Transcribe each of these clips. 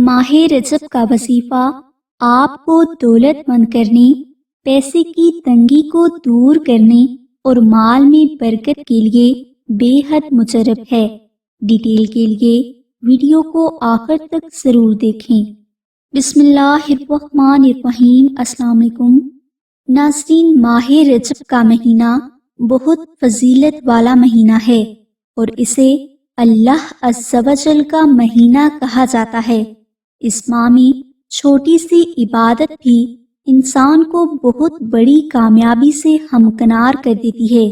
ماہ رجب کا وظیفہ آپ کو دولت مند کرنے، پیسے کی تنگی کو دور کرنے اور مال میں برکت کے لیے بے حد مجرب ہے۔ ڈیٹیل کے لیے ویڈیو کو آخر تک ضرور دیکھیں۔ بسم اللہ الرحمن الرحیم۔ السلام علیکم ناظرین، ماہ رجب کا مہینہ بہت فضیلت والا مہینہ ہے اور اسے اللہ عز و جل کا مہینہ کہا جاتا ہے۔ اس ماہ میں چھوٹی سی عبادت بھی انسان کو بہت بڑی کامیابی سے ہمکنار کر دیتی ہے۔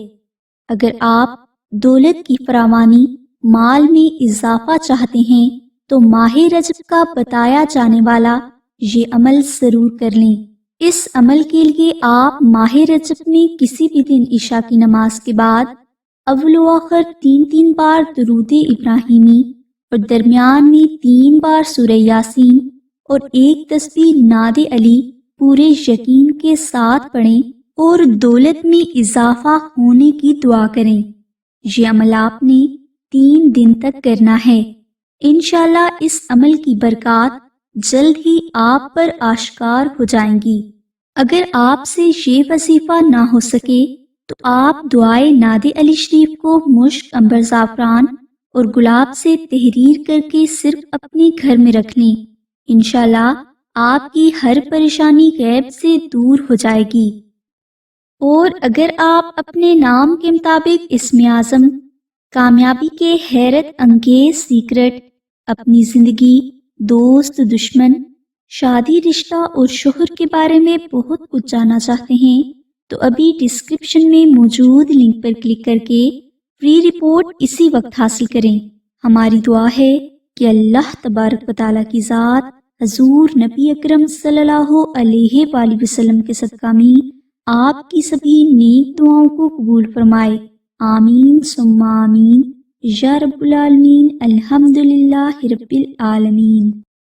اگر آپ دولت کی فراوانی، مال میں اضافہ چاہتے ہیں تو ماہ رجب کا بتایا جانے والا یہ عمل ضرور کر لیں۔ اس عمل کے لیے آپ ماہ رجب میں کسی بھی دن عشاء کی نماز کے بعد اول و آخر 3 بار درود ابراہیمی اور درمیان میں 3 بار سورہ یاسین اور 1 تسبیح نعت علی پورے یقین کے ساتھ پڑھیں اور دولت میں اضافہ ہونے کی دعا کریں۔ یہ عمل آپ نے 3 دن تک کرنا ہے۔ انشاءاللہ اس عمل کی برکات جلد ہی آپ پر آشکار ہو جائیں گی۔ اگر آپ سے یہ وظیفہ نہ ہو سکے تو آپ دعائے نعت علی شریف کو مشک، عنبر، زعفران اور گلاب سے تحریر کر کے صرف اپنے گھر میں رکھ لیں۔ انشاءاللہ آپ کی ہر پریشانی غیب سے دور ہو جائے گی۔ اور اگر آپ اپنے نام کے مطابق اسم اعظم، کامیابی کے حیرت انگیز سیکرٹ، اپنی زندگی، دوست، دشمن، شادی، رشتہ اور شوہر کے بارے میں بہت کچھ جاننا چاہتے ہیں تو ابھی ڈسکرپشن میں موجود لنک پر کلک کر کے فری رپورٹ اسی وقت حاصل کریں۔ ہماری دعا ہے کہ اللہ تبارک و تعالیٰ کی ذات حضور نبی اکرم صلی اللہ علیہ وآلہ وسلم کے صدقہ میں آپ کی سبھی نیک دعاؤں کو قبول فرمائے۔ آمین ثم آمین یا رب العالمین۔ الحمدللہ رب العالمین۔